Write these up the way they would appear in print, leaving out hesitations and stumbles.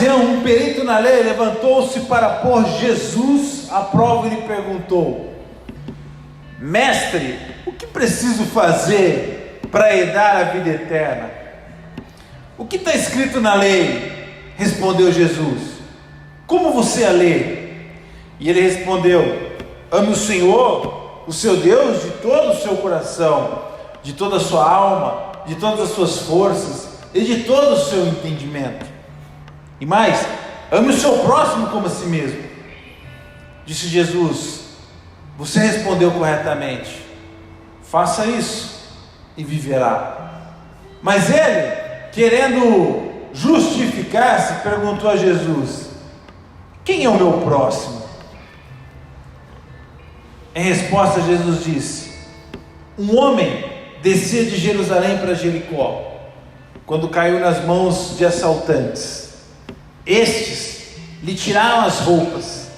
ocasião, um perito na lei levantou-se para pôr Jesus à prova e lhe perguntou: Mestre, o que preciso fazer para herdar a vida eterna? O que está escrito na lei? Respondeu Jesus. Como você a lê? E ele respondeu: ame o Senhor, o seu Deus, de todo o seu coração, de toda a sua alma, de todas as suas forças e de todo o seu entendimento. E mais, ame o seu próximo como a si mesmo. Disse Jesus: você respondeu corretamente, faça isso e viverá. Mas ele, querendo justificar-se, perguntou a Jesus: quem é o meu próximo? Em resposta, Jesus disse: um homem descia de Jerusalém para Jericó, quando caiu nas mãos de assaltantes. Estes lhe tiraram as roupas,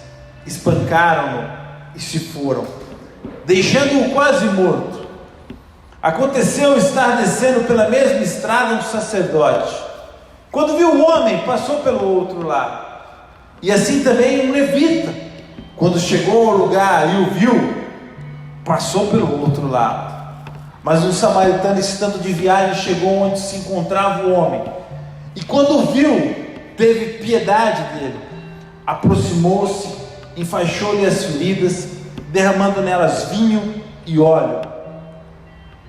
espancaram-no e se foram, deixando-o quase morto. Aconteceu estar descendo pela mesma estrada um sacerdote. Quando viu o homem, passou pelo outro lado. E assim também um levita, quando chegou ao lugar e o viu, passou pelo outro lado. Mas um samaritano, estando de viagem, chegou onde se encontrava o homem, e quando o viu, teve piedade dele, aproximou-se, enfaixou-lhe as feridas, derramando nelas vinho e óleo.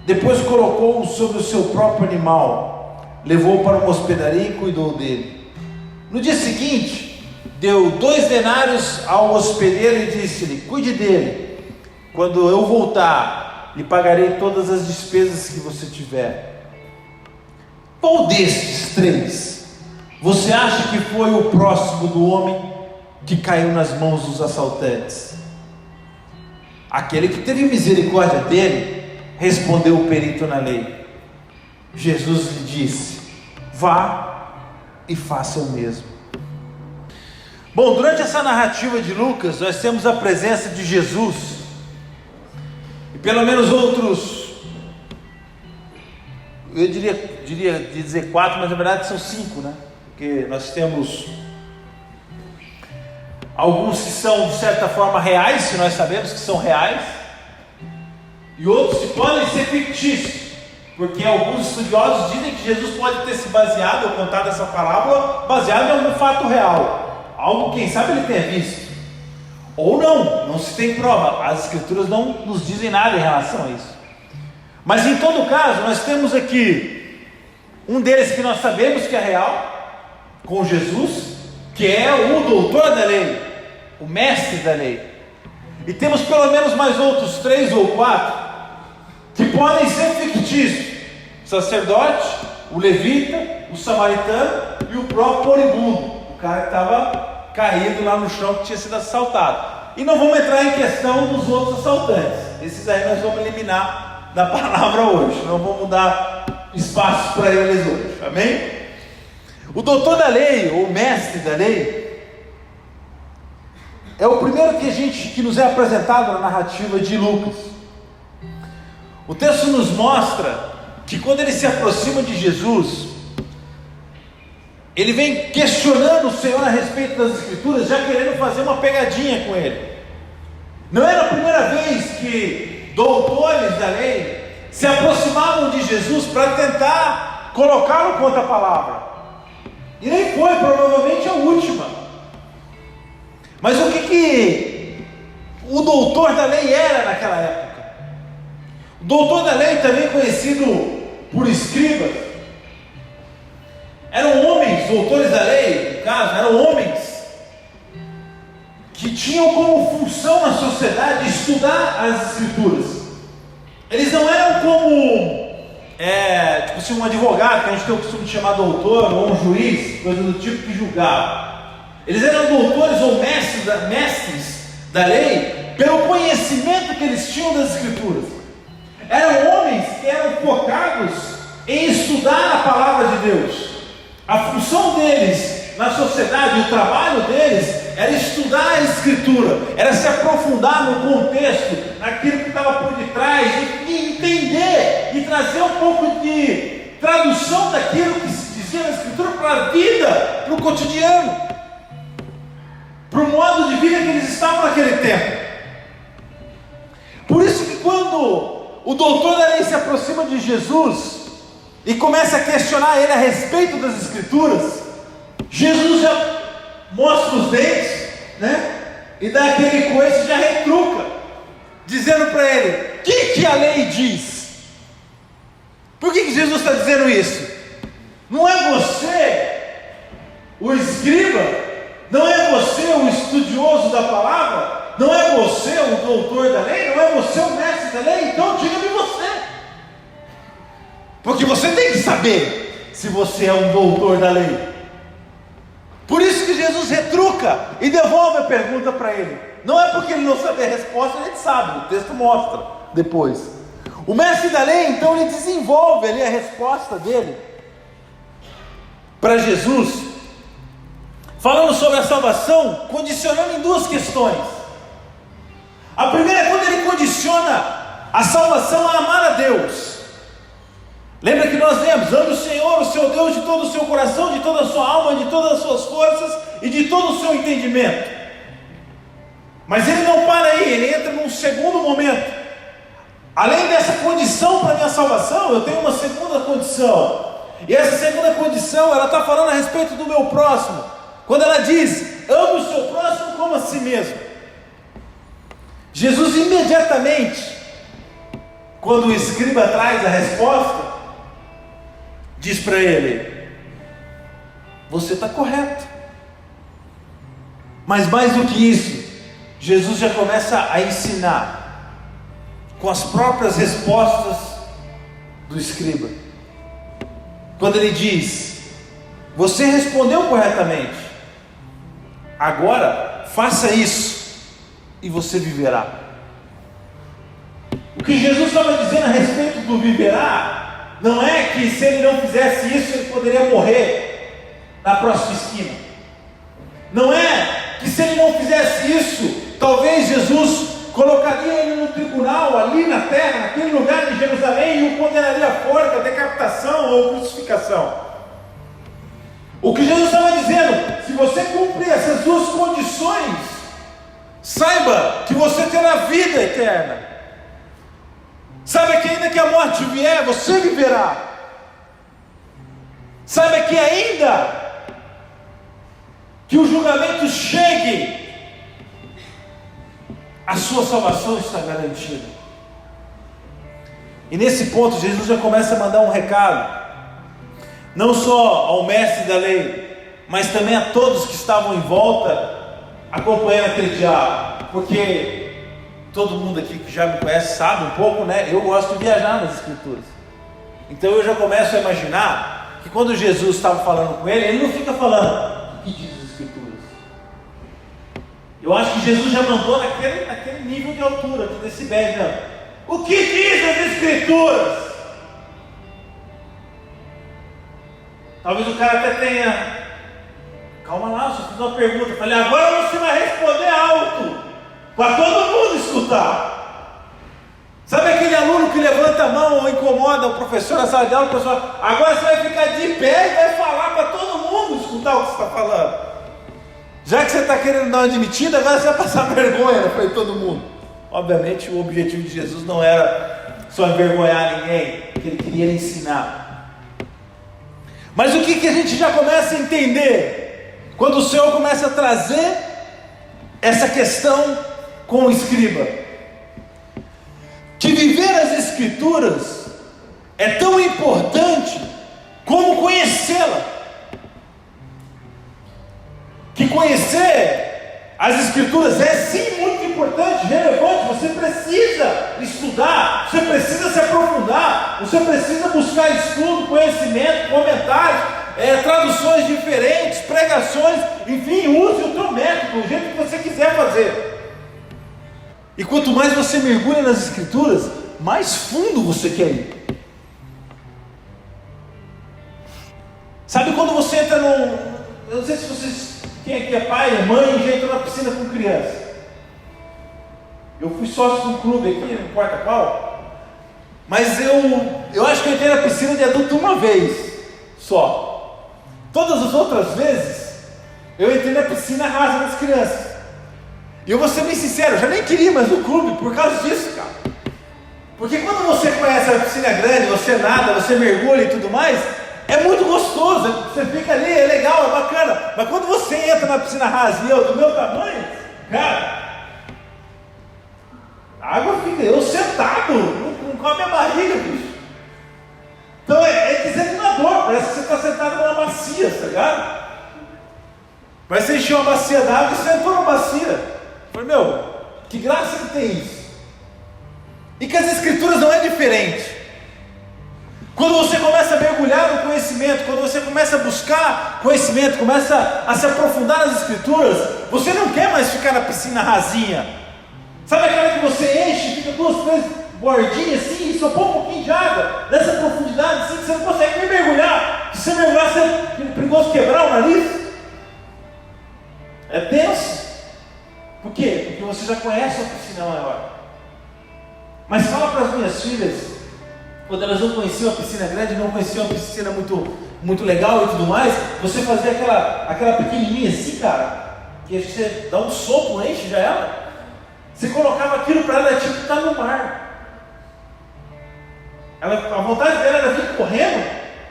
Depois colocou-o sobre o seu próprio animal, levou-o para uma hospedaria e cuidou dele. No dia seguinte, deu 2 denários ao hospedeiro e disse-lhe: cuide dele, quando eu voltar, lhe pagarei todas as despesas que você tiver. Qual destes 3 você acha que foi o próximo do homem que caiu nas mãos dos assaltantes? Aquele que teve misericórdia dele, respondeu o perito na lei. Jesus lhe disse: vá e faça o mesmo. Bom, durante essa narrativa de Lucas, nós temos a presença de Jesus, e pelo menos outros, eu diria dizer 4, mas na verdade são 5, né? Porque nós temos alguns que são de certa forma reais, se nós sabemos que são reais, e outros que podem ser fictícios, porque alguns estudiosos dizem que Jesus pode ter se baseado, ou contado essa parábola, baseado em algum fato real, algo quem sabe ele tenha visto, ou não se tem prova, as escrituras não nos dizem nada em relação a isso. Mas em todo caso, nós temos aqui um deles que nós sabemos que é real, com Jesus, que é o doutor da lei, o mestre da lei, e temos pelo menos mais outros 3 ou 4 que podem ser fictícios: o sacerdote, o levita, o samaritano e o próprio moribundo, o cara que estava caído lá no chão, que tinha sido assaltado. E não vamos entrar em questão dos outros assaltantes, esses aí nós vamos eliminar da palavra hoje, não vamos dar espaço para eles hoje, amém? O doutor da lei, ou mestre da lei, é o primeiro que nos é apresentado na narrativa de Lucas. O texto nos mostra que quando ele se aproxima de Jesus, ele vem questionando o Senhor a respeito das Escrituras, já querendo fazer uma pegadinha com ele. Não era a primeira vez que doutores da lei se aproximavam de Jesus para tentar colocá-lo contra a palavra, e nem foi provavelmente a última. Mas o que o doutor da lei era naquela época? O doutor da lei, também conhecido por escribas, eram homens, doutores da lei, no caso, eram homens que tinham como função na sociedade estudar as escrituras. Eles não eram como tipo assim, um advogado, que a gente tem o costume de chamar doutor, ou um juiz, coisa do tipo, que julgava. Eles eram doutores ou mestres da lei pelo conhecimento que eles tinham das escrituras. Eram homens que eram focados em estudar a palavra de Deus. A função deles na sociedade, o trabalho deles era estudar a escritura, era se aprofundar no contexto, naquilo que estava por detrás, e entender e trazer um pouco de tradução daquilo que se dizia na escritura para a vida, para para o cotidiano, para o modo de vida que eles estavam naquele tempo. Por isso que quando o doutor da lei se aproxima de Jesus e começa a questionar ele a respeito das Escrituras, Jesus já mostra os dentes, né? E dá aquele coice e já retruca, dizendo para ele: o que a lei diz? Por que Jesus está dizendo isso? Não é você o escriba? Não é você o estudioso da palavra? Não é você o doutor da lei? Não é você o mestre da lei? Então diga-me você, porque você tem que saber se você é um doutor da lei. Por isso que Jesus retruca e devolve a pergunta para ele. Não é porque ele não sabe a resposta, ele sabe, o texto mostra depois. O mestre da lei, então, ele desenvolve ali a resposta dele para Jesus, falando sobre a salvação, condicionando em duas questões. A primeira é quando ele condiciona a salvação a amar a Deus. Lembra que nós lemos: ame o Senhor, o seu Deus, de todo o seu coração, de toda a sua alma, de todas as suas forças e de todo o seu entendimento. Mas ele não para aí, ele entra num segundo momento. Além dessa condição para a minha salvação, eu tenho uma segunda condição. E essa segunda condição, ela está falando a respeito do meu próximo. Quando ela diz: ame o seu próximo como a si mesmo. Jesus imediatamente, quando o escriba traz a resposta, diz para ele: você está correto. Mas mais do que isso, Jesus já começa a ensinar com as próprias respostas do escriba. Quando ele diz: você respondeu corretamente, agora faça isso e você viverá. O que Jesus estava dizendo a respeito do viverá não é que se ele não fizesse isso ele poderia morrer na próxima esquina. Não é que se ele não fizesse isso, talvez Jesus colocaria ele no tribunal ali na terra, naquele lugar de Jerusalém, e o condenaria à forca, decapitação ou crucificação. O que Jesus estava dizendo: se você cumprir essas duas condições, saiba que você terá vida eterna. Saiba que ainda que a morte vier, você viverá. Saiba que ainda que o julgamento chegue, a sua salvação está garantida. E nesse ponto Jesus já começa a mandar um recado, não só ao mestre da lei, mas também a todos que estavam em volta acompanhando aquele diálogo. Porque todo mundo aqui que já me conhece sabe um pouco, né? Eu gosto de viajar nas Escrituras. Então eu já começo a imaginar que quando Jesus estava falando com ele, ele não fica falando: o que diz as Escrituras? Eu acho que Jesus já mandou naquele nível de altura, de decibéis, né? O que diz as Escrituras? Talvez o cara até tenha: calma lá, eu só fiz uma pergunta. Eu falei: agora você vai responder alto, para todo mundo escutar. Sabe aquele aluno que levanta a mão ou incomoda o professor na sala de aula? O professor: agora você vai ficar de pé e vai falar para todo mundo escutar o que você está falando. Já que você está querendo dar uma admitida, agora você vai passar vergonha para todo mundo. Obviamente o objetivo de Jesus não era só envergonhar ninguém, que ele queria ensinar. Mas o que a gente já começa a entender quando o Senhor começa a trazer essa questão com o escriba? Que viver as Escrituras é tão importante como conhecê-la. Que conhecer as Escrituras é sim muito importante, relevante. Você precisa estudar, você precisa se aprofundar, você precisa buscar estudo, conhecimento, comentários, traduções diferentes, pregações, enfim, use o teu método, o jeito que você quiser fazer. E quanto mais você mergulha nas Escrituras, mais fundo você quer ir. Sabe quando você entra num... Eu não sei se vocês... Quem aqui é pai, é mãe e já entrou na piscina com criança? Eu fui sócio de um clube aqui, não importa qual. Mas eu acho que eu entrei na piscina de adulto uma vez só. Todas as outras vezes eu entrei na piscina rasa das crianças. E eu vou ser bem sincero, eu já nem queria mais o clube por causa disso, cara. Porque quando você conhece a piscina grande, você nada, você mergulha e tudo mais, é muito gostoso, você fica ali, é legal, é bacana. Mas quando você entra na piscina rasa e eu do meu tamanho, cara, a água fica, eu sentado, não come a barriga, bicho. Então é desanimador, parece que você está sentado numa bacia, tá ligado? Parece que você encheu uma bacia d'água e você entrou na bacia. Eu falei, meu, que graça que tem isso. E que as escrituras não é diferente. Quando você começa a mergulhar no conhecimento, quando você começa a buscar conhecimento, começa a se aprofundar nas escrituras, você não quer mais ficar na piscina rasinha. Sabe aquela que você enche, fica 2, 3 bordinhas assim, e só põe um pouquinho de água, nessa profundidade assim, que você não consegue nem mergulhar. Se você mergulhar, você é perigoso quebrar o nariz. É tenso. Por quê? Porque você já conhece a piscina maior. Mas fala para as minhas filhas, quando elas não conheciam a piscina grande, não conheciam a piscina muito legal e tudo mais, você fazia aquela pequenininha assim, cara, que você dá um sopro, enche já ela. Você colocava aquilo para ela, tipo estar no mar. A vontade dela era vir correndo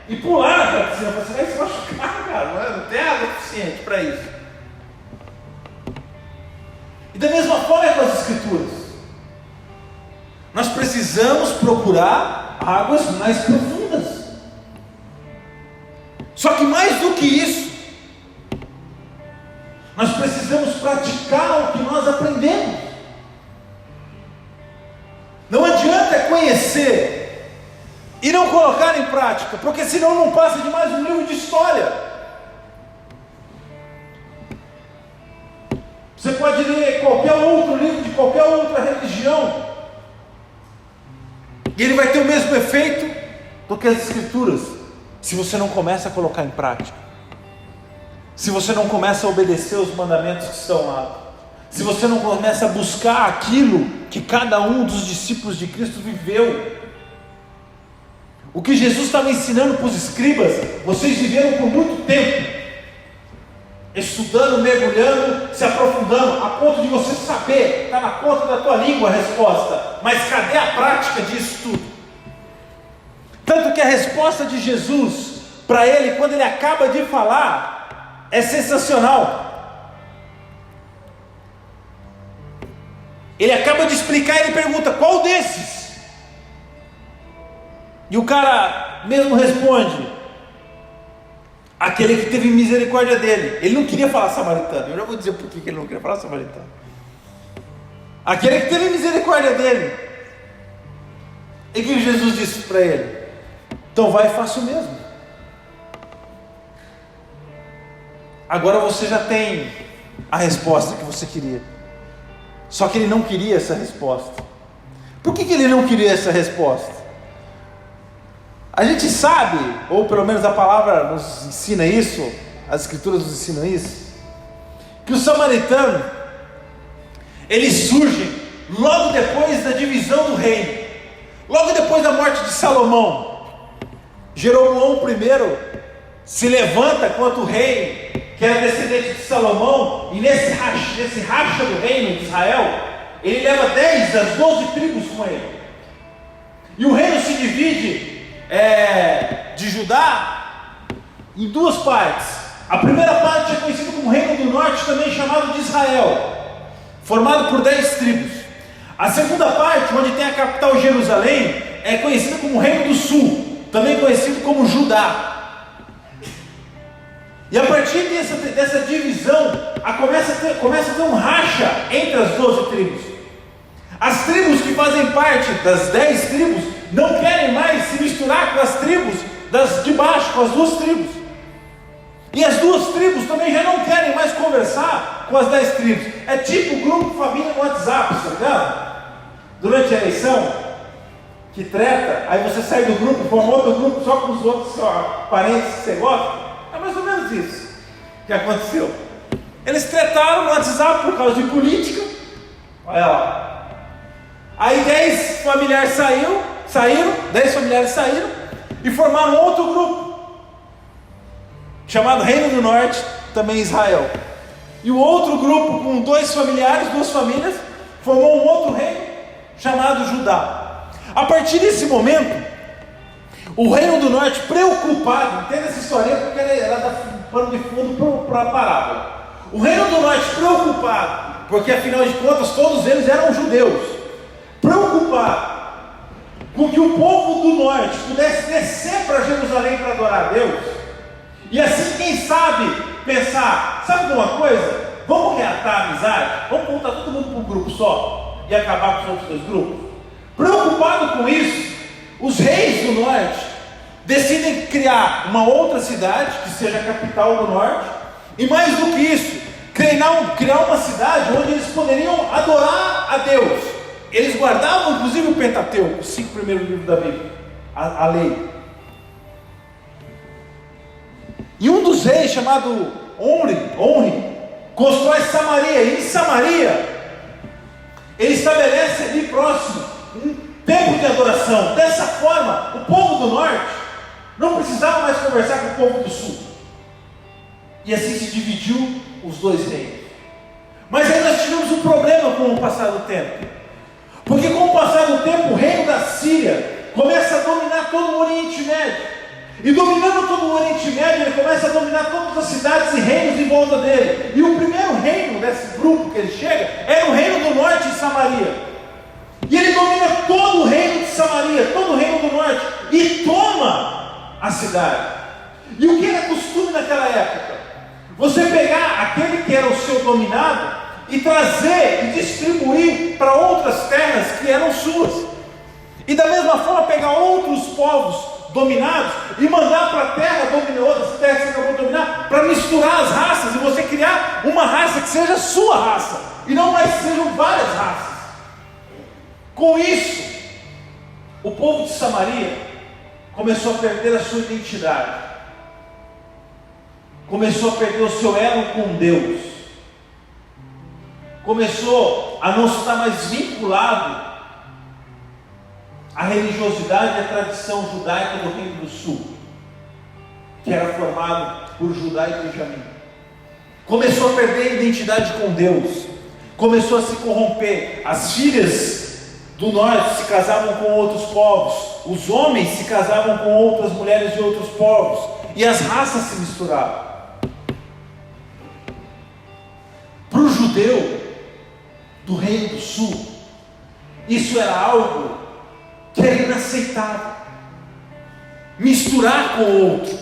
e pular naquela piscina. Você vai se machucar, cara, não tem água suficiente para isso. E da mesma forma é com as escrituras. Nós precisamos procurar águas mais profundas. Só que mais do que isso, nós precisamos praticar o que nós aprendemos. Não adianta conhecer e não colocar em prática, porque senão não passa de mais um livro de história. Você pode ler qualquer outro livro de qualquer outra religião, e ele vai ter o mesmo efeito do que as escrituras, se você não começa a colocar em prática, se você não começa a obedecer os mandamentos que estão lá, se você não começa a buscar aquilo que cada um dos discípulos de Cristo viveu. O que Jesus estava ensinando para os escribas, vocês viveram por muito tempo, estudando, mergulhando, se aprofundando, a ponto de você saber, está na ponta da tua língua a resposta, mas cadê a prática disso tudo? Tanto que a resposta de Jesus para ele, quando ele acaba de falar, é sensacional. Ele acaba de explicar e ele pergunta, qual desses? E o cara mesmo responde, aquele que teve misericórdia dele. Ele não queria falar samaritano, eu já vou dizer por que ele não queria falar samaritano. Aquele que teve misericórdia dele. E o que Jesus disse para ele? Então vai e faça o mesmo. Agora você já tem a resposta que você queria. Só que ele não queria essa resposta. Por que ele não queria essa resposta? A gente sabe, ou pelo menos a palavra nos ensina isso, as escrituras nos ensinam isso, que os samaritanos, eles surgem logo depois da divisão do reino, logo depois da morte de Salomão. Jeroboão I se levanta contra o rei, que era descendente de Salomão, e nesse racha do reino de Israel, ele leva 10 das 12 tribos com ele, e o reino se divide de Judá em duas partes. A primeira parte é conhecida como Reino do Norte, também chamado de Israel, formado por 10 tribos. A segunda parte, onde tem a capital Jerusalém, é conhecida como Reino do Sul, também conhecido como Judá. E a partir dessa divisão, começa a ter um racha entre as 12 tribos. As tribos que fazem parte das 10 tribos não querem mais se misturar com as tribos de baixo, com as duas tribos. E as duas tribos também já não querem mais conversar com as 10 tribos. É tipo grupo família no WhatsApp, tá ligado? Durante a eleição, que treta, aí você sai do grupo, forma outro grupo só com os outros parentes que você gosta. É mais ou menos isso que aconteceu. Eles tretaram no WhatsApp por causa de política. Olha lá. Aí 10 familiares saíram, 10 familiares saíram e formaram outro grupo, chamado Reino do Norte, também Israel. E o outro grupo, com 2 familiares, 2 famílias, formou um outro reino chamado Judá. A partir desse momento, o reino do norte, preocupado, entenda essa história porque ela dá pano de fundo para a parábola. O reino do norte preocupado, porque afinal de contas todos eles eram judeus, preocupado com que o povo do norte pudesse descer para Jerusalém para adorar a Deus, e assim, quem sabe, pensar, sabe de uma coisa? Vamos reatar a amizade? Vamos voltar todo mundo para um grupo só e acabar com os outros 2 grupos? Preocupado com isso, os reis do norte decidem criar uma outra cidade que seja a capital do norte, e mais do que isso, criar uma cidade onde eles poderiam adorar a Deus. Eles guardavam inclusive o Pentateuco, os 5 primeiros livros da Bíblia, a lei. E um dos reis, chamado Onri, constrói Samaria, e em Samaria ele estabelece ali próximo um templo de adoração. Dessa forma, o povo do norte não precisava mais conversar com o povo do sul, e assim se dividiu os 2 reinos. Mas aí nós tivemos um problema com o passar do tempo, porque com o passar do tempo o reino da Síria começa a dominar todo o Oriente Médio, e dominando todo o Oriente Médio, ele começa a dominar todas as cidades e reinos em volta dele. E o primeiro reino desse grupo que ele chega era o reino do norte em Samaria, e ele domina todo o reino de Samaria, todo o reino do norte, e toma a cidade. E o que era costume naquela época? Você pegar aquele que era o seu dominado e trazer e distribuir para outras terras que eram suas, e da mesma forma pegar outros povos dominados e mandar para a terra outras terras que você acabou de dominar, para misturar as raças e você criar uma raça que seja a sua raça, e não mais sejam várias raças. Com isso, o povo de Samaria começou a perder a sua identidade, começou a perder o seu elo com Deus, começou a não estar mais vinculado à religiosidade e à tradição judaica do Reino do Sul, que era formado por Judá e Benjamim. Começou a perder a identidade com Deus, começou a se corromper. As filhas do norte se casavam com outros povos, os homens se casavam com outras mulheres de outros povos, e as raças se misturavam. Para o judeu do Reino do Sul, isso era algo que era inaceitável. Misturar com o outro.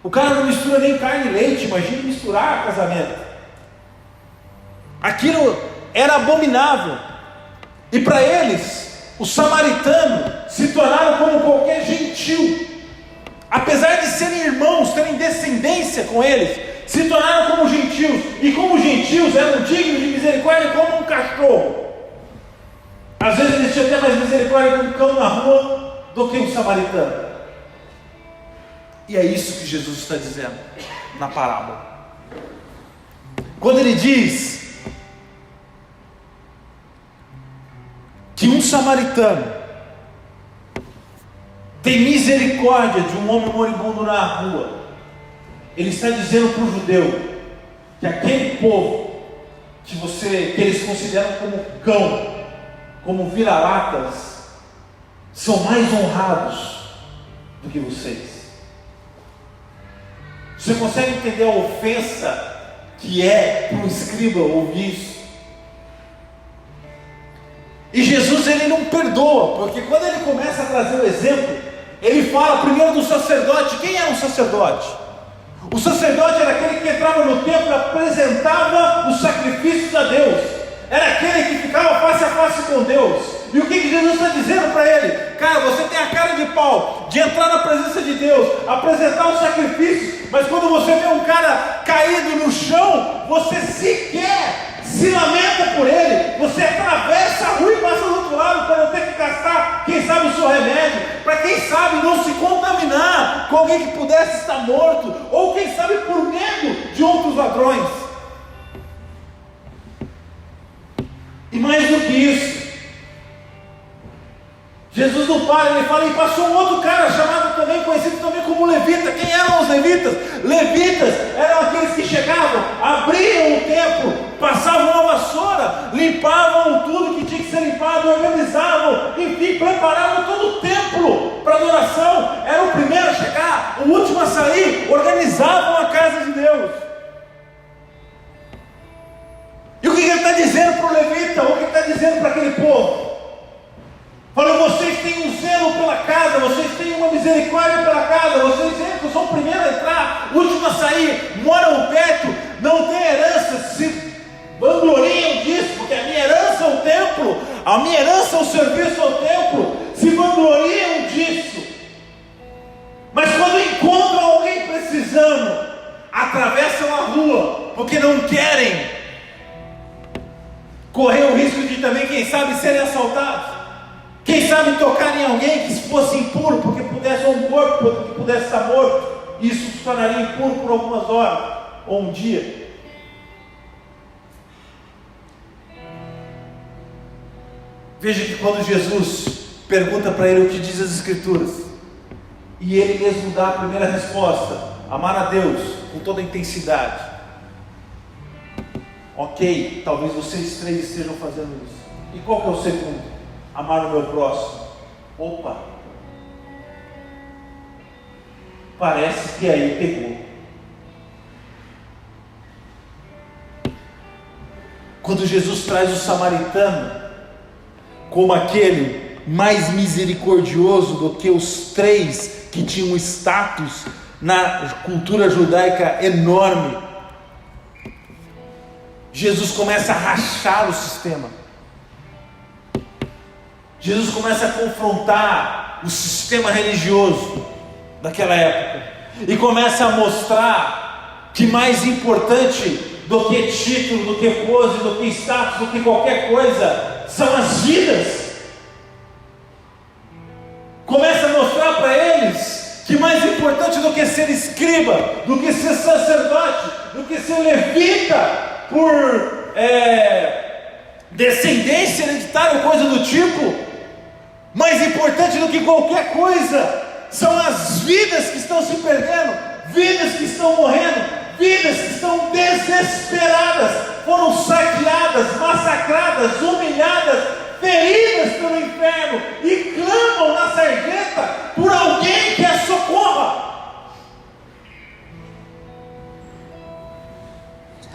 O cara não mistura nem carne e leite, imagine misturar casamento. Aquilo era abominável. E para eles, os samaritanos se tornaram como qualquer gentil. Apesar de serem irmãos, terem descendência com eles, se tornaram como gentios. E como gentios eram dignos de misericórdia como um cachorro. Às vezes eles tinham até mais misericórdia com um cão na rua do que um samaritano. E é isso que Jesus está dizendo na parábola. Quando ele diz que um samaritano tem misericórdia de um homem moribundo na rua, ele está dizendo para o judeu que aquele povo que eles consideram como cão, como vira-latas, são mais honrados do que vocês. Você consegue entender a ofensa que é para um escriba ouvir isso? E Jesus, ele não perdoa, porque quando ele começa a trazer o exemplo, ele fala primeiro do sacerdote. Quem era um sacerdote? O sacerdote era aquele que entrava no templo e apresentava os sacrifícios a Deus. Era aquele que ficava face a face com Deus. E o que Jesus está dizendo para ele? Cara, você tem a cara de pau de entrar na presença de Deus, apresentar os sacrifícios, mas quando você vê um cara caído no chão, você sequer se lamenta por ele. Você atravessa a rua e passa do outro lado para não ter que gastar, quem sabe, o seu remédio, para quem sabe não se contaminar com alguém que pudesse estar morto, ou quem sabe por medo de outros ladrões. E mais do que isso, Jesus não para, ele fala, e passou um outro cara chamado também, conhecido também como levita. Quem eram os levitas? Levitas eram aqueles que chegavam açaí organizavam a casa de Deus. E o que ele está dizendo para o levita? O que ele está dizendo para aquele povo? Falou: vocês têm um zelo pela casa, vocês têm uma misericórdia pela casa, vocês entram, são o primeiro a entrar, o último a sair, moram perto, não têm herança, se vangloriam disso, porque a minha herança é o templo, a minha herança é o serviço ao templo, se vangloriam disso. Mas quando encontram alguém precisando, atravessam a rua, porque não querem correr o risco de também, quem sabe, serem assaltados. Quem sabe tocar em alguém que fosse impuro, porque pudesse, ou um corpo que pudesse estar morto, e isso se tornaria impuro por algumas horas, ou um dia. Veja que quando Jesus pergunta para ele o que diz as Escrituras, e ele mesmo dá a primeira resposta: amar a Deus com toda a intensidade. Ok, talvez vocês três estejam fazendo isso. E qual que é o segundo? Amar o meu próximo. Opa, parece que aí pegou. Quando Jesus traz o samaritano como aquele mais misericordioso do que os três que tinham status na cultura judaica enorme, Jesus começa a rachar o sistema. Jesus começa a confrontar o sistema religioso daquela época e começa a mostrar que mais importante do que título, do que pose, do que status, do que qualquer coisa, são as vidas. Começa a mostrar para eles que mais importante do que ser escriba, do que ser sacerdote, do que ser levita por descendência hereditária, coisa do tipo, mais importante do que qualquer coisa são as vidas que estão se perdendo, vidas que estão morrendo, vidas que estão desesperadas, foram saqueadas, massacradas, humilhadas, feridas pelo inferno, e clamam na sarjeta por alguém que as socorra.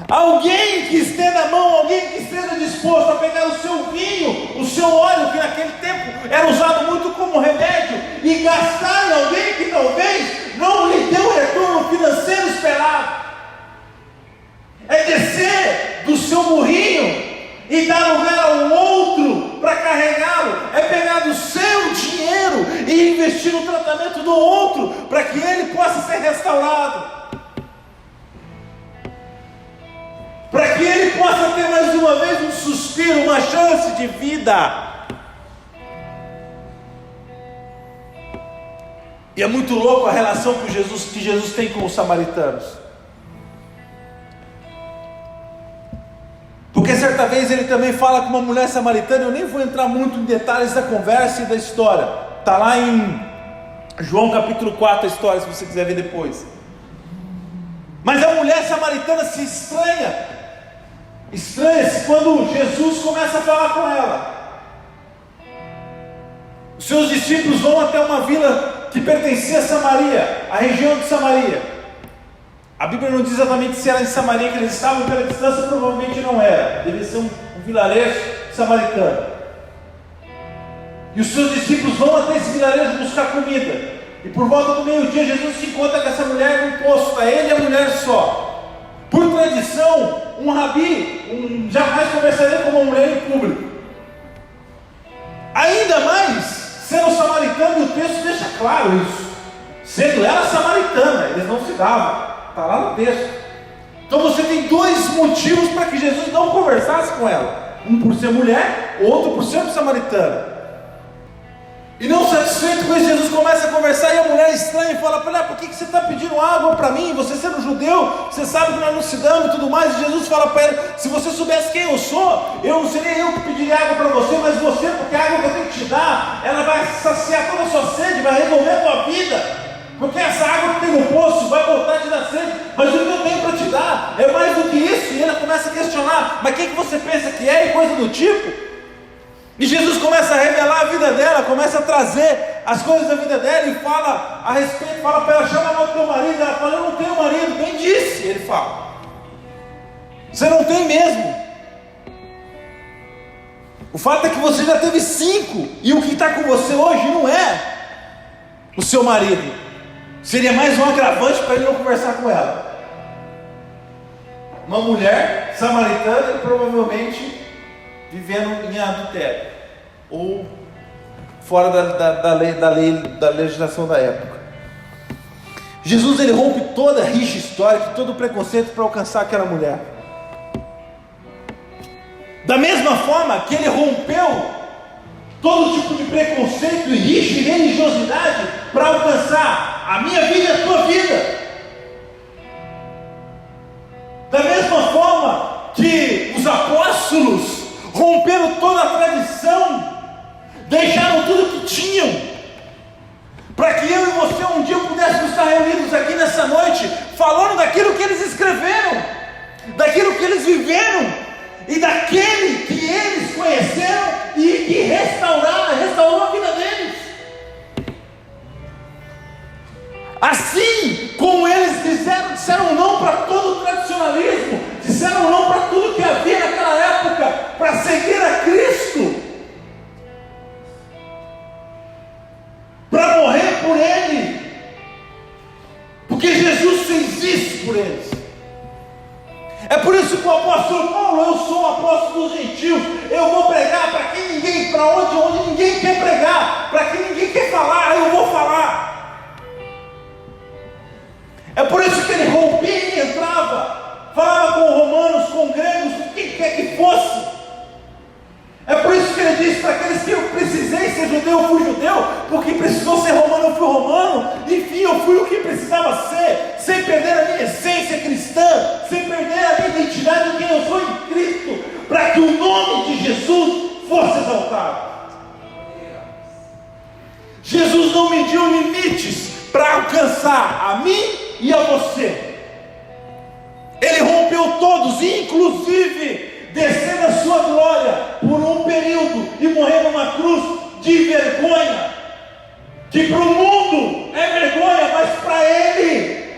Alguém que estenda a mão, alguém que esteja disposto a pegar o seu vinho, o seu óleo, que naquele tempo era usado muito como remédio, e gastar em alguém que talvez não lhe deu o retorno financeiro esperado. É descer do seu burrinho e dar lugar ao outro para carregá-lo. É pegar do seu dinheiro e investir no tratamento do outro, para que ele possa ser restaurado, para que ele possa ter mais uma vez um suspiro, uma chance de vida. E é muito louco a relação que Jesus tem com os samaritanos, porque certa vez ele também fala com uma mulher samaritana. Eu nem vou entrar muito em detalhes da conversa e da história, está lá em João capítulo 4 a história, se você quiser ver depois. Mas a mulher samaritana se estranha-se quando Jesus começa a falar com ela. Os seus discípulos vão até uma vila que pertencia a Samaria, a região de Samaria. A Bíblia não diz exatamente se era em Samaria que eles estavam, pela distância provavelmente não era, devia ser um vilarejo samaritano. E os seus discípulos vão até esse vilarejo buscar comida, e por volta do meio-dia Jesus se encontra com essa mulher num poço, está ele e a mulher só. Por tradição, um rabi jamais conversaria com uma mulher em público, ainda mais sendo samaritano, e o texto deixa claro isso, sendo ela samaritana, eles não se davam, está lá no texto. Então você tem dois motivos para que Jesus não conversasse com ela: um por ser mulher, outro por ser samaritana. E não satisfeito com isso, Jesus começa a conversar, e a mulher estranha e fala para ela: por que você está pedindo água para mim? Você sendo judeu, você sabe que nós não se damos e tudo mais. E Jesus fala para ela: se você soubesse quem eu sou, eu não seria eu que pediria água para você, mas você, porque a água que eu tenho que te dar, ela vai saciar toda a sua sede, vai resolver a tua vida. Porque essa água que tem no poço vai voltar a te dar sede, mas o que eu tenho para te dar é mais do que isso. E ela começa a questionar: mas quem que você pensa que é? E coisa do tipo. E Jesus começa a revelar a vida dela, começa a trazer as coisas da vida dela e fala a respeito, fala para ela, chama o teu marido. Ela fala, eu não tenho marido. Quem disse? Ele fala, você não tem mesmo. O fato é que você já teve 5, e o que está com você hoje não é o seu marido. Seria mais um agravante para ele não conversar com ela. Uma mulher samaritana e provavelmente vivendo em adultério, ou fora da legislação da época. Jesus, ele rompe toda a rixa histórica, todo o preconceito para alcançar aquela mulher. Da mesma forma que ele rompeu todo tipo de preconceito e rixa e religiosidade para alcançar a minha vida e a tua vida. Da mesma forma que os apóstolos romperam toda a tradição, deixaram tudo que tinham, para que eu e você um dia pudéssemos estar reunidos aqui nessa noite, falando daquilo que eles escreveram, daquilo que eles viveram, e daquele que eles conheceram e que restaurou a vida deles. Assim como eles disseram não para todo o tradicionalismo, disseram não para tudo que havia naquela época, para seguir a Cristo, para morrer por Ele, porque Jesus fez isso por eles. É por isso que o apóstolo Paulo, eu sou o apóstolo dos gentios, eu vou pregar para quem ninguém, para onde ninguém quer pregar, para quem ninguém quer falar, eu vou falar. É por isso que ele rompia e entrava, falava com romanos, com gregos, com quem quer que fosse. É por isso que ele disse para aqueles que eu precisei ser judeu, eu fui judeu, porque precisou ser romano, eu fui romano, enfim, eu fui o que precisava ser, sem perder a minha essência cristã, sem perder a minha identidade de quem eu sou em Cristo, para que o nome de Jesus fosse exaltado. Jesus não mediu limites para alcançar a mim e a você. Ele rompeu todos, inclusive descer da sua glória por um período e morrer numa cruz de vergonha, que para o mundo é vergonha, mas para Ele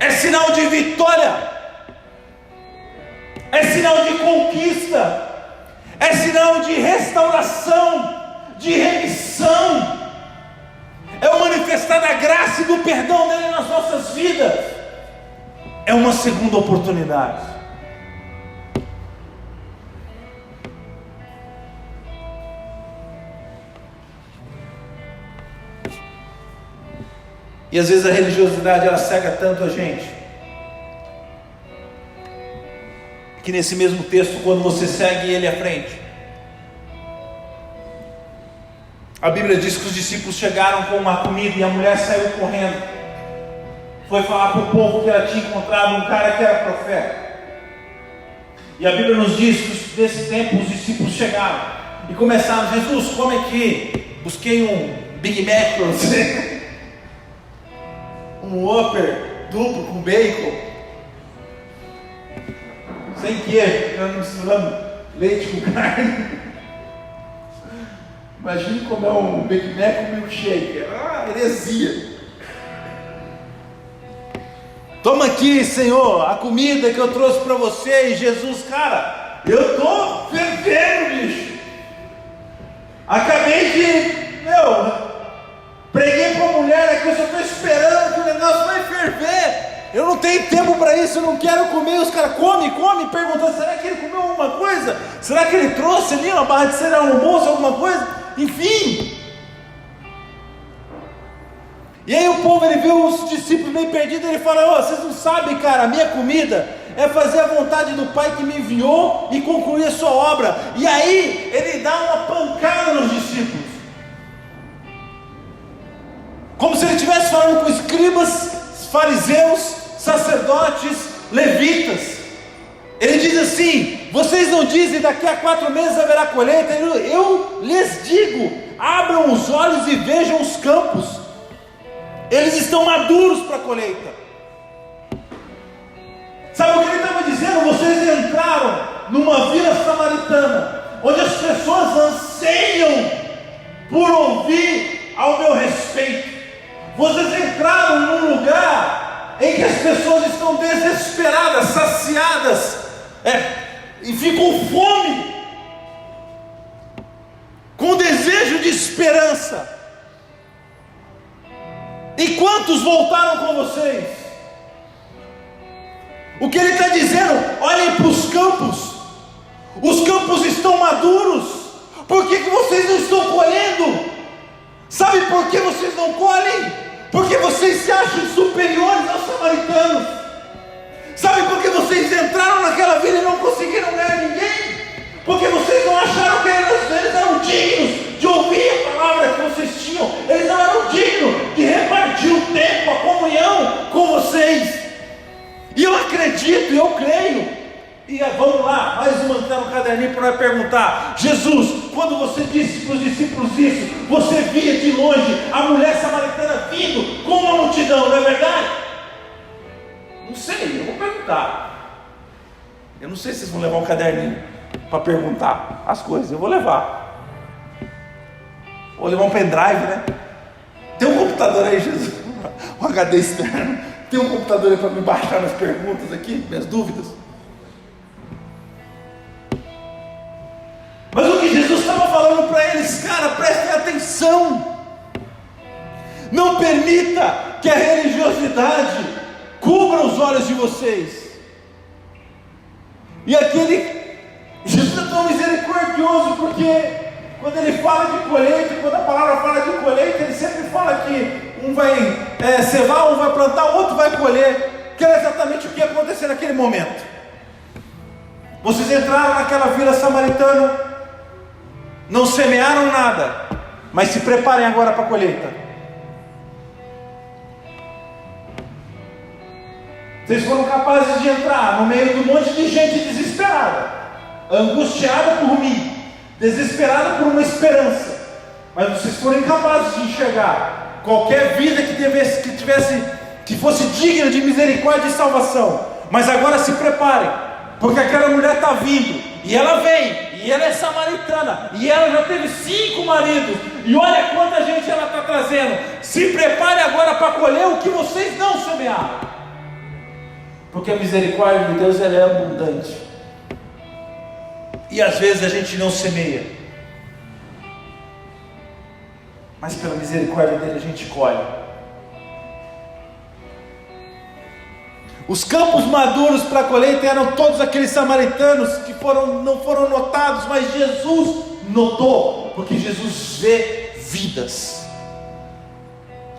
é sinal de vitória, é sinal de conquista, é sinal de restauração, de remissão, é o manifestar da graça e do perdão dele nas nossas vidas, é uma segunda oportunidade. E às vezes a religiosidade ela cega tanto a gente, que nesse mesmo texto, quando você segue ele à frente, a Bíblia diz que os discípulos chegaram com uma comida e a mulher saiu correndo, foi falar para o povo que ela tinha encontrado um cara que era profeta. E a Bíblia nos diz que nesse tempo os discípulos chegaram e começaram: Jesus, come aqui, busquei um Big Mac para você, um Whopper duplo com bacon, sem queijo, não misturando leite com carne. Imagine comer um Big Mac com milkshake. Heresia. Toma aqui, Senhor, a comida que eu trouxe para você. E Jesus, cara, eu estou fervendo, bicho. Acabei de, preguei para a mulher aqui, eu só estou esperando que o negócio vai ferver. Eu não tenho tempo para isso, eu não quero comer. Os caras come, perguntando: será que ele comeu alguma coisa? Será que ele trouxe ali uma barra de cereal no bolso, alguma coisa? Enfim. E aí o povo, ele viu os discípulos meio perdidos, ele fala: vocês não sabem, cara, a minha comida é fazer a vontade do Pai que me enviou e concluir a sua obra. E aí ele dá uma pancada nos discípulos, como se ele estivesse falando com escribas, fariseus, sacerdotes, levitas. Ele diz assim: vocês não dizem daqui a 4 meses haverá colheita? Eu lhes digo, abram os olhos e vejam os campos, eles estão maduros para a colheita. Sabe o que ele estava dizendo? Vocês entraram numa vila samaritana, onde as pessoas anseiam por ouvir ao meu respeito. Vocês entraram num lugar em que as pessoas estão desesperadas, saciadas, e ficam com fome, com desejo de esperança. E quantos voltaram com vocês? O que ele está dizendo? Olhem para os campos estão maduros. Por que vocês não estão colhendo? Sabe por que vocês não colhem? Porque vocês se acham superiores aos samaritanos. Sabe por que vocês entraram naquela vila e não conseguiram ganhar ninguém? Porque vocês não acharam que eles eram dignos de ouvir a palavra que vocês tinham. Eles não eram dignos de repartir o tempo, a comunhão com vocês. E eu acredito, eu creio. E vamos lá, mais uma no caderninho para perguntar: Jesus, quando você disse para os discípulos isso, você via de longe a mulher samaritana vindo com uma multidão, não é verdade? Não sei, eu vou perguntar. Eu não sei se vocês vão levar um caderninho para perguntar as coisas. Eu vou levar. Vou levar um pendrive, né? Tem um computador aí, Jesus, um HD externo. Tem um computador aí para me baixar minhas perguntas aqui, minhas dúvidas. Mas o que Jesus estava falando para eles, cara, prestem atenção. Não permita que a religiosidade cubra os olhos de vocês. E Jesus é tão misericordioso, porque quando ele fala de colheita, quando a palavra fala de colheita, ele sempre fala que um vai cevar, um vai plantar, o outro vai colher, que era exatamente o que ia acontecer naquele momento. Vocês entraram naquela vila samaritana, não semearam nada, mas se preparem agora para a colheita. Vocês foram capazes de entrar no meio de um monte de gente desesperada, angustiada por mim, desesperada por uma esperança, mas vocês foram incapazes de enxergar qualquer vida que fosse digna de misericórdia e salvação. Mas agora se preparem, porque aquela mulher está vindo, e ela vem, e ela é samaritana, e ela já teve 5 maridos, e olha quanta gente ela está trazendo. Se prepare agora para colher o que vocês não semearam, porque a misericórdia de Deus, ela é abundante, e às vezes a gente não semeia, mas pela misericórdia dele a gente colhe. Os campos maduros para a colheita eram todos aqueles samaritanos que não foram notados, mas Jesus notou, porque Jesus vê vidas,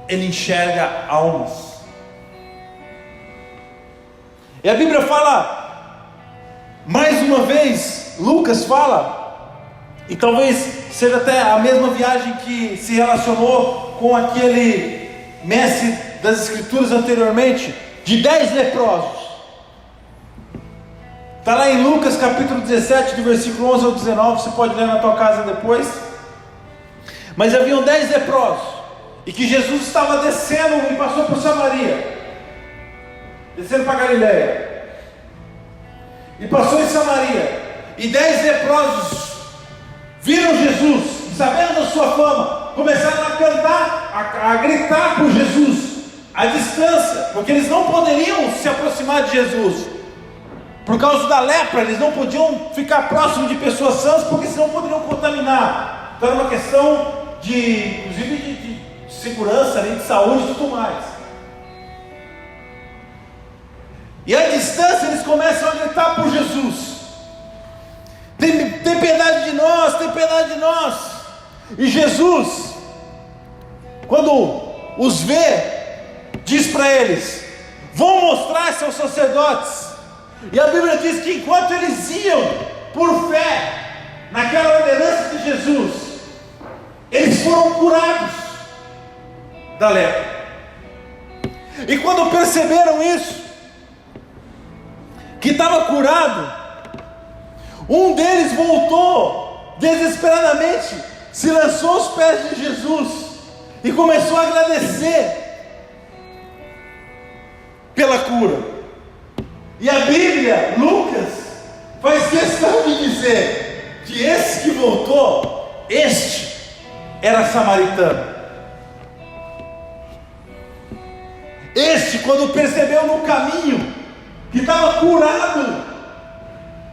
ele enxerga almas. E a Bíblia fala, mais uma vez, Lucas fala, e talvez seja até a mesma viagem que se relacionou com aquele mestre das Escrituras anteriormente, de 10 leprosos. Está lá em Lucas capítulo 17, do versículo 11 ao 19, você pode ler na tua casa depois. Mas haviam 10 leprosos, e que Jesus estava descendo e passou por Samaria, descendo para Galileia, e passou em Samaria, e 10 leprosos viram Jesus, e sabendo da sua fama, começaram a cantar, a gritar por Jesus, à distância, porque eles não poderiam se aproximar de Jesus, por causa da lepra. Eles não podiam ficar próximo de pessoas sãs, porque senão poderiam contaminar. Então era uma questão inclusive de segurança, de saúde e tudo mais. E à distância eles começam a gritar por Jesus: tem piedade de nós, tem piedade de nós. E Jesus, quando os vê, diz para eles: vão mostrar-se aos sacerdotes. E a Bíblia diz que enquanto eles iam por fé naquela ordenança de Jesus, eles foram curados da lepra. E quando perceberam isso, que estava curado, um deles voltou desesperadamente, se lançou aos pés de Jesus e começou a agradecer pela cura. E a Bíblia, Lucas, faz questão de dizer que esse que voltou, este era samaritano. Este, quando percebeu no caminho que estava curado,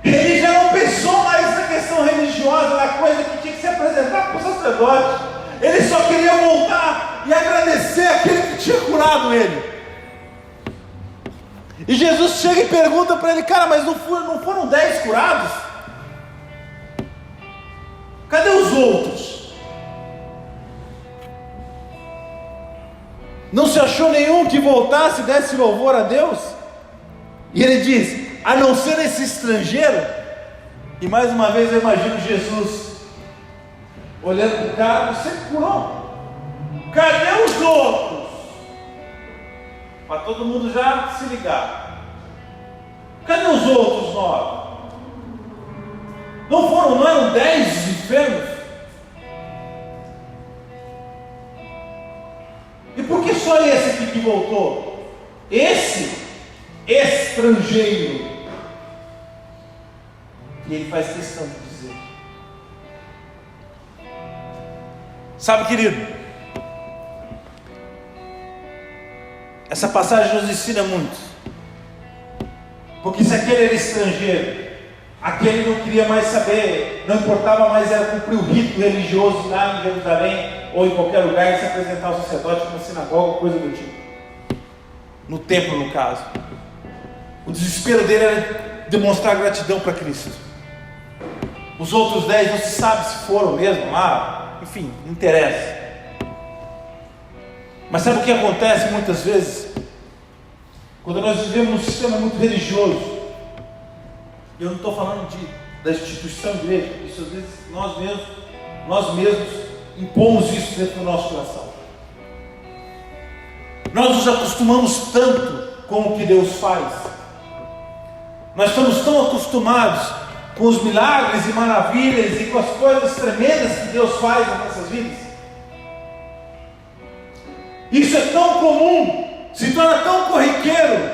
ele já não pensou mais na questão religiosa, na coisa que tinha que se apresentar para o sacerdote. Ele só queria voltar e agradecer aquele que tinha curado ele. E Jesus chega e pergunta para ele: cara, mas não foram 10 curados? Cadê os outros? Não se achou nenhum que voltasse e desse louvor a Deus? E ele diz: a não ser esse estrangeiro. E mais uma vez eu imagino Jesus olhando para o cara: você curou, cadê os outros? Para todo mundo já se ligar: cadê os outros 9? Não eram 10 enfermos? E por que só esse aqui que voltou? Esse estrangeiro. E ele faz questão de dizer. Sabe, querido, essa passagem nos ensina muito. Porque se aquele era estrangeiro, aquele não queria mais saber, não importava mais, era cumprir o rito religioso lá em Jerusalém ou em qualquer lugar e se apresentar ao sacerdote numa sinagoga, coisa do tipo, no templo, no caso. O desespero dele era demonstrar gratidão para Cristo. Os outros 10 não se sabe se foram mesmo lá, enfim, não interessa. Mas sabe o que acontece muitas vezes? Quando nós vivemos num sistema muito religioso, eu não estou falando da instituição de igreja, isso às vezes nós mesmos impomos isso dentro do nosso coração. Nós nos acostumamos tanto com o que Deus faz, nós estamos tão acostumados com os milagres e maravilhas e com as coisas tremendas que Deus faz nas nossas vidas. Isso é tão comum, se torna tão corriqueiro,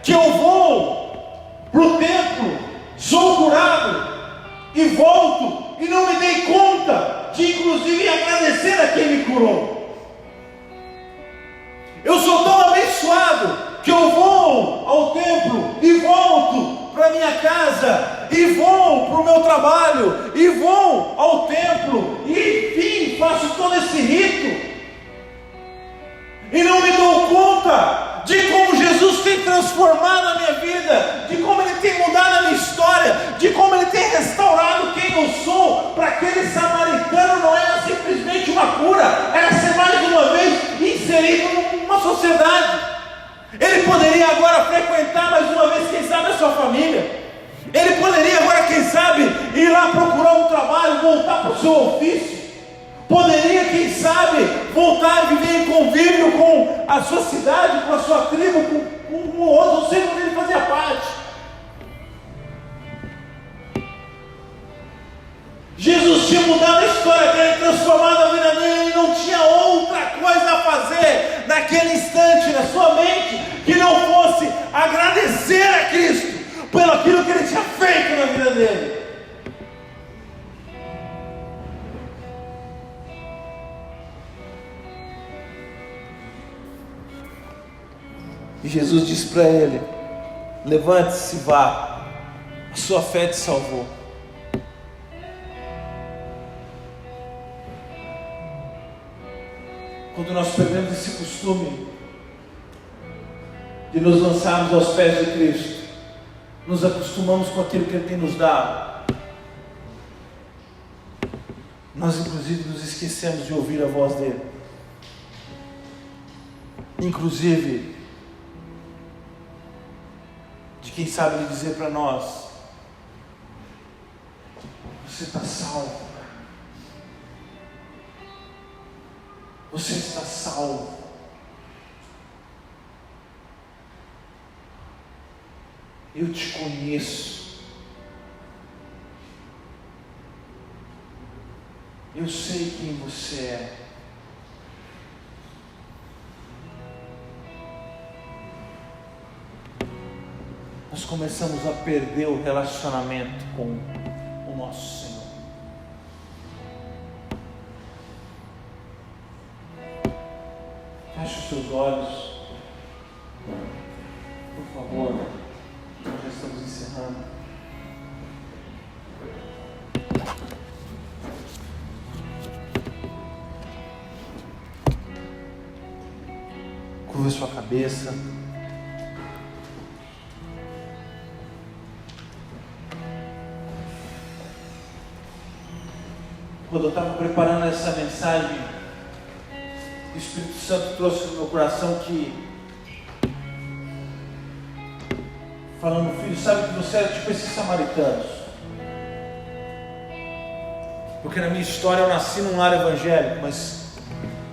que eu vou para o templo, sou curado e volto e não me dei conta de inclusive agradecer a quem me curou. Eu sou tão abençoado que eu vou ao templo e volto para minha casa e vou para o meu trabalho e vou ao templo e enfim faço todo esse rito e não me dou conta de como Jesus tem transformado a minha vida, de como Ele tem mudado a minha história, de como Ele tem restaurado quem eu sou. Para aquele samaritano não era simplesmente uma cura, era ser mais uma vez inserido numa sociedade. Ele poderia agora frequentar mais uma vez, quem sabe, a sua família. Ele poderia agora, quem sabe, ir lá procurar um trabalho, voltar para o seu ofício. Poderia, quem sabe, voltar a viver em convívio com a sua cidade, com a sua tribo, com o outro, não sei onde ele fazia parte. Jesus tinha mudado a história dele, transformado a vida dele, ele não tinha outra coisa a fazer naquele instante, na sua mente, que não fosse agradecer a Cristo pelo aquilo que Ele tinha feito na vida dele. E Jesus disse para ele: levante-se e vá, a sua fé te salvou. Quando nós perdemos esse costume de nos lançarmos aos pés de Cristo, nos acostumamos com aquilo que Ele tem nos dado, nós inclusive nos esquecemos de ouvir a voz dEle, inclusive de quem sabe Ele dizer para nós: você está salvo. Você está salvo. Eu te conheço. Eu sei quem você é. Nós começamos a perder o relacionamento com o nosso Senhor. Feche os seus olhos, por favor. Nós já estamos encerrando. Curva sua cabeça. Quando eu estava preparando essa mensagem, o Espírito Santo trouxe no meu coração que, falando, filho, sabe que você era tipo esses samaritanos. Porque na minha história eu nasci num lar evangélico, mas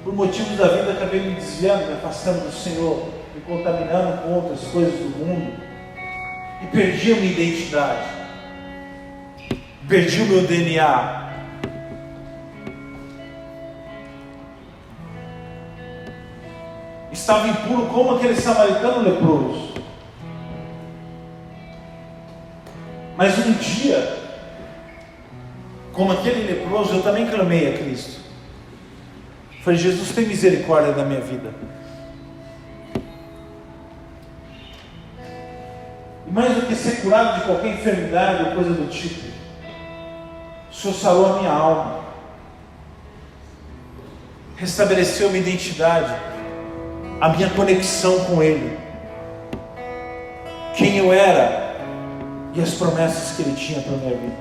por motivos da vida acabei me desviando, me afastando do Senhor, me contaminando com outras coisas do mundo, e perdi a minha identidade, perdi o meu DNA. Estava impuro como aquele samaritano leproso. Mas um dia, como aquele leproso, eu também clamei a Cristo. Falei, Jesus, tem misericórdia da minha vida. E mais do que ser curado de qualquer enfermidade ou coisa do tipo, o Senhor sarou a minha alma, restabeleceu a minha identidade, a minha conexão com Ele, quem eu era e as promessas que Ele tinha para a minha vida.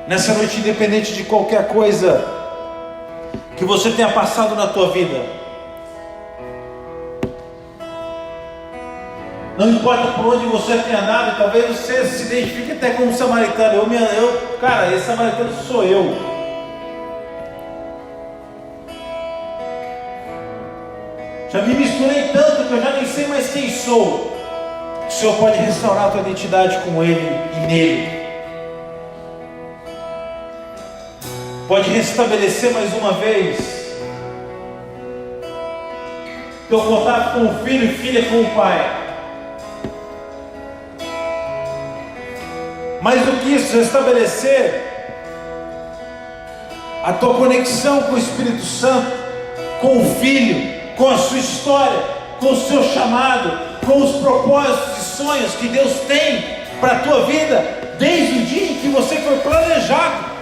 Nessa noite, independente de qualquer coisa que você tenha passado na tua vida, não importa por onde você tenha andado, talvez você se identifique até como um samaritano. Cara, esse samaritano sou eu. Já me misturei tanto que eu já nem sei mais quem sou. O Senhor pode restaurar a tua identidade com Ele e nele. Pode restabelecer mais uma vez teu contato com o filho e filha com o pai. Mais do que isso, restabelecer a tua conexão com o Espírito Santo, com o Filho, com a sua história, com o seu chamado, com os propósitos e sonhos que Deus tem para a tua vida, desde o dia em que você foi planejado.